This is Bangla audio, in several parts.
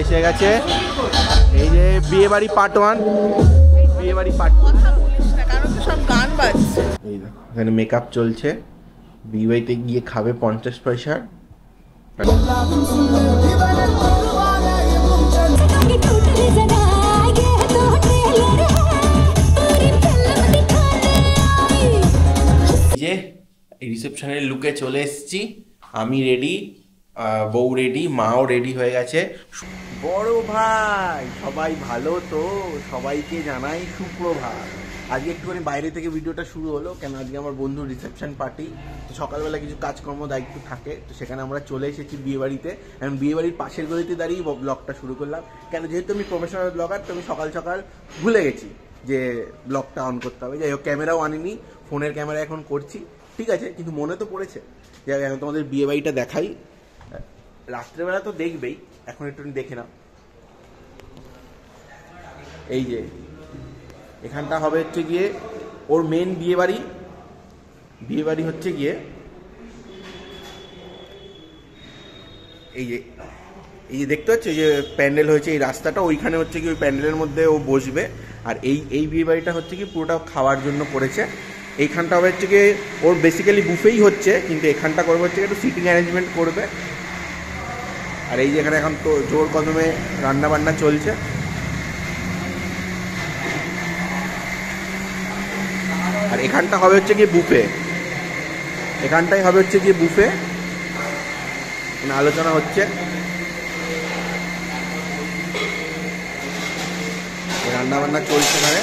এসে গেছে। এই যে বিয়ে বাড়ি পার্ট 1, বিয়ে বাড়ি পার্ট 2। কারণ তো সব গান বাজছে। এই দেখো এখানে মেকআপ চলছে। বিয়ে বাড়িতে গিয়ে খাবে 50 পয়সার। যে রিসেপশনের লুকে চলে এসেছি। আমি রেডি, বউ রেডি, মাও রেডি হয়ে গেছে। বড় ভাই সবাই ভালো তো? সবাইকে জানাই সুপ্রভাত। আজকে একটুখানি বাইরে থেকে ভিডিওটা শুরু হলো, কেন আজকে আমার বন্ধুর রিসেপশন পার্টি। তো সকালবেলা কিছু কাজকর্ম দায়িত্ব থাকে, তো সেখানে আমরা চলে এসেছি বিয়ে বাড়িতে। এখন বিয়ে বাড়ির পাশের গলিতে দাঁড়িয়ে ব্লগটা শুরু করলাম। কেন, যেহেতু আমি প্রফেশনাল ব্লগার, তো আমি সকাল সকাল ভুলে গেছি যে ব্লগটা অন করতে হবে। যাই হোক, ক্যামেরাও আনিনি, ফোনের ক্যামেরা এখন করছি, ঠিক আছে। কিন্তু মনে তো পড়েছে যে এখন তোমাদের বিয়ে বাড়িটা দেখাই। রাত্রেবেলা তো দেখবেই, এখন একটু দেখে নাও। এই যে এখানটা হবে হচ্ছে গিয়ে ওর মেন বিয়ে বাড়ি। বিয়ে বাড়ি হচ্ছে গিয়ে এই যে দেখতে পাচ্ছ, এই যে প্যান্ডেল হয়েছে, এই রাস্তাটা ওইখানে হচ্ছে কি ওই প্যান্ডেলের মধ্যে ও বসবে। আর এই বিয়ে বাড়িটা হচ্ছে কি পুরোটা খাওয়ার জন্য করেছে। এইখানটা হবে হচ্ছে কি ওর বেসিক্যালি বুফেই হচ্ছে, কিন্তু এখানটা করবে হচ্ছে একটু সিটিং অ্যারেঞ্জমেন্ট করবে। আর এই যে এখানে এখন তো জোর কদমে রান্না বান্না চলছে। আর এখানটা হবে হচ্ছে গিয়ে বুফে, এখানটাই হবে হচ্ছে গিয়ে বুফে, আলোচনা হচ্ছে, রান্না বান্না চলছে এখানে।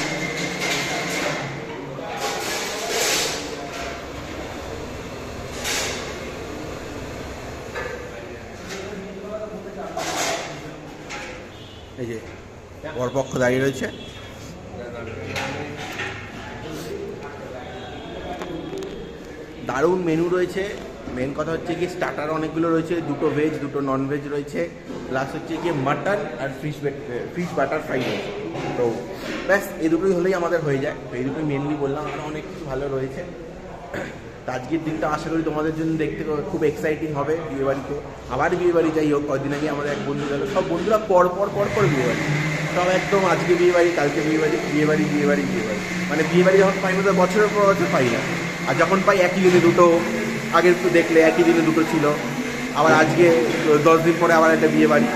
এই যে বরপক্ষ দাঁড়িয়ে রয়েছে। দারুণ মেনু রয়েছে। মেন কথা হচ্ছে কি স্টার্টার অনেকগুলো রয়েছে, 2টো ভেজ 2টো নন ভেজ রয়েছে, প্লাস হচ্ছে কি মাটন আর ফিশ বাটার ফ্রাই রয়েছে। তো ব্যাস এই দুটোই হলেই আমাদের হয়ে যায়। তো এই দুটোই মেনলি বললাম, আরও অনেক কিছু ভালো রয়েছে। আজকের দিনটা আশা করি তোমাদের জন্য দেখতে খুব এক্সাইটিং হবে। বিয়ে বাড়িতে আবার বিয়ে বাড়ি, যাই হোক কদিন আগে আমাদের এক বন্ধু গেল, সব বন্ধুরা পর বিয়ে বাড়ি, সব একদম আজকে বিয়ে বাড়ি, কালকে বিয়ে বাড়ি, বিয়ে বাড়ি, বিয়ে বাড়ি, বিয়ে বাড়ি। মানে বিয়ে বাড়ি যখন পাই না, বছরের পর বছর পাই না। আর যখন পাই একই দিনে দুটো, আগের তো দেখলে একই দিনে দুটো ছিল, আবার আজকে 10 দিন পরে আবার একটা বিয়ে বাড়ি।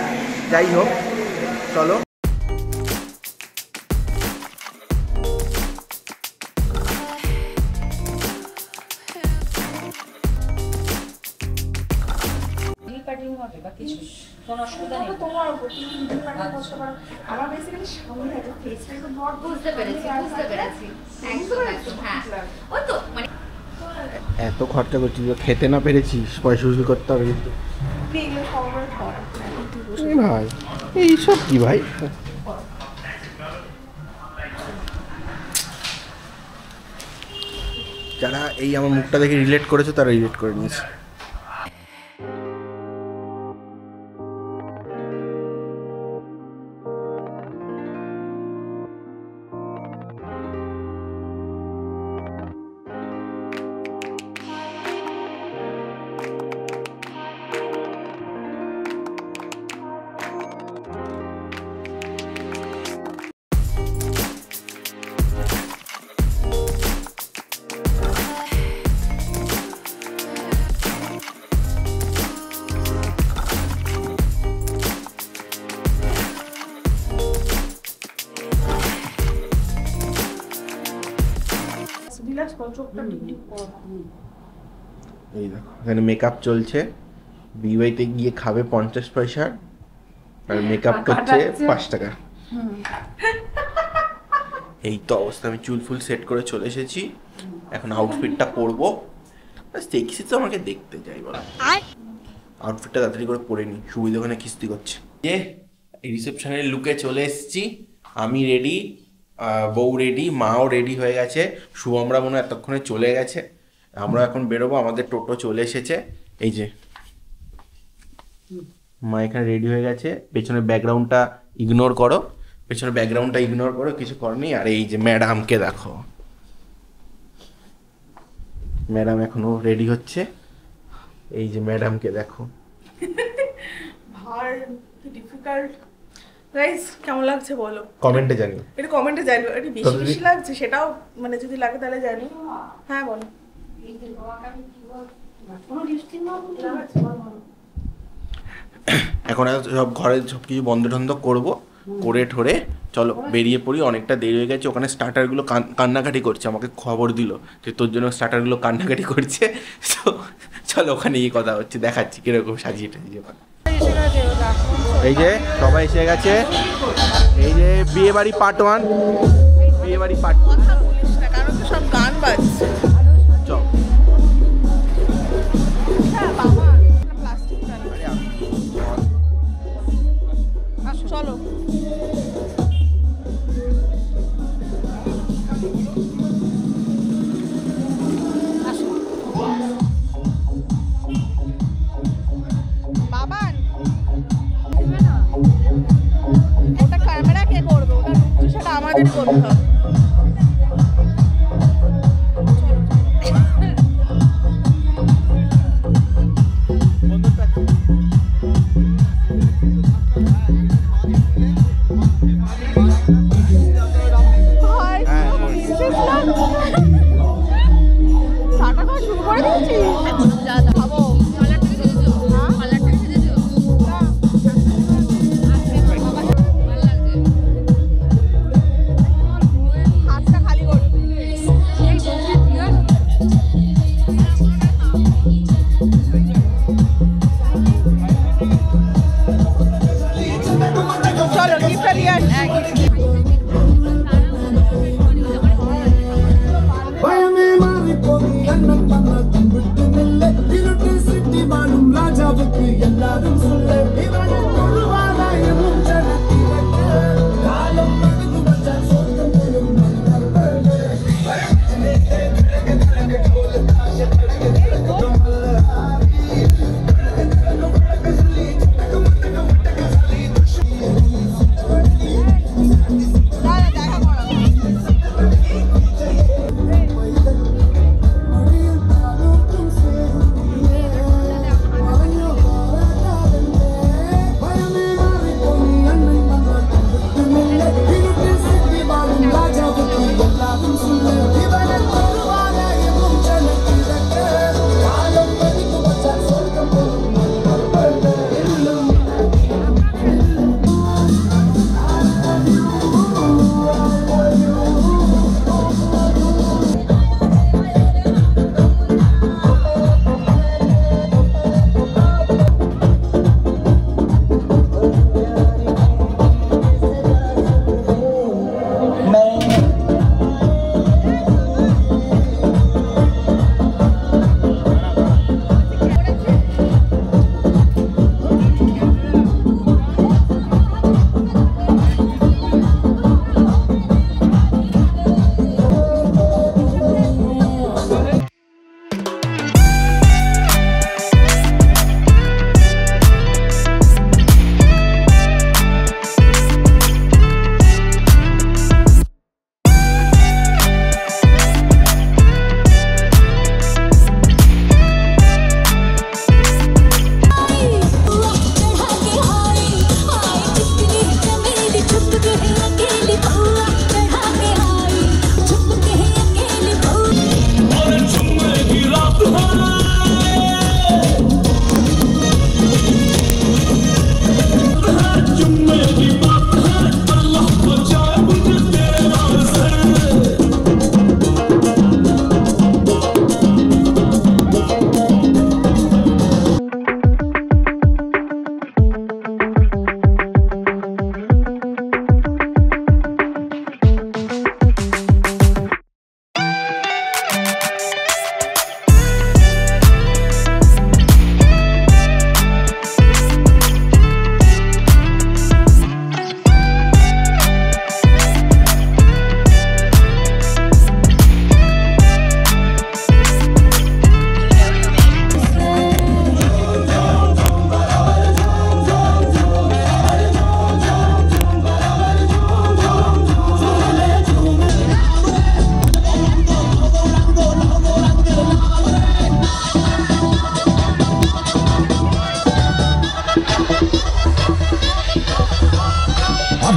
যাই হোক চলো। এত খরচা করছি, খেতে না পেরেছিস, পয়সা উসুল করতে হবে কিন্তু ভাই। এইসব কি ভাই, যারা এই আমার মুখটা দেখে রিলেট করেছে তারা রিলেট করে নিয়েছে। এই দেখো এখানে মেকআপ চলছে। বিয়ে বাড়িতে গিয়ে খাবে 50 পয়সার, আর মেকআপ করছে 5 টাকা। এই তো অবস্থা। আমি চুল ফুল সেট করে চলে এসেছি, এখন আউটফিটটা পরবো। দেখছি তো আমাকে দেখতে যাই, বলো আউটফিটটা তাড়াতাড়ি করে পরে নি, সুবিধা ওখানে কিস্তি করছে। যে রিসেপশনের লুকে চলে এসেছি। আমি রেডি, বউ রেডি, মাও রেডি হয়ে গেছে। শুভমরা মনে এতক্ষণে চলে গেছে, আমরা এখন বেরোবো। আমাদের টোটো চলে এসেছে। এই যে মা এখানে রেডি হয়ে গেছে। পেছনের ব্যাকগ্রাউন্ডটা ইগনোর করো, পেছনের ব্যাকগ্রাউন্ডটা ইগনোর করো, কিছু করনি। আর এই যে ম্যাডামকে দেখো, ম্যাডাম এখনো রেডি হচ্ছে। এই যে ম্যাডামকে দেখো, গাইস কেমন লাগছে বলো, কমেন্টে জানিও। এটা কমেন্টে জানিও। এটা বেশি বেশি লাগছে সেটাও মানে যদি লাগে তাহলে জানি। হ্যাঁ বলো। এখন সব ঘরে সব কিছু বন্ধ টন্ধ করবো, করে ঠোরে চলো বেরিয়ে পড়ি। অনেকটা দেরি হয়ে গেছে। ওখানে স্টার্টারগুলো কান্নাকাটি করছে, আমাকে খবর দিল যে তোর জন্য স্টার্টারগুলো কান্নাকাটি করছে। তো চলো ওখানে গিয়ে কথা হচ্ছে, দেখাচ্ছি কিরকম সাজিয়ে টাজিয়ে। এই যে সবাই এসে গেছে, এই যে বিয়ে বাড়ি পার্ট 1, বিয়ে বাড়ি পার্ট 2। কথা বলিস না কারণ তো সব গান বাজছে। চল বাবা প্লাস্টিক চলো। বাবান ওটা ক্যামেরা কে করবে? ওটা লুকছে সেটা আমাদের করতে হবে। ভাই চাটা খাওয়া শুরু করে দিয়েছিস? খাবো।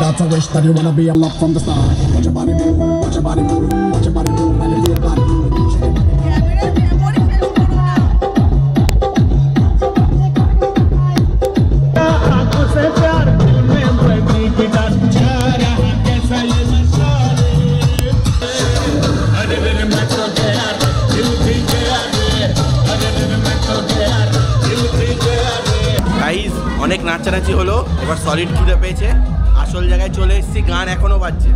God's a wish that you wanna be a love from the start. Watch your body move, watch your body move, watch your body move, and your body move. অনেক নাচানাচি হলো, এবার সলিড খিদে পেয়েছে, আসল জায়গায় চলে এসেছি, গান এখনো বাজছে।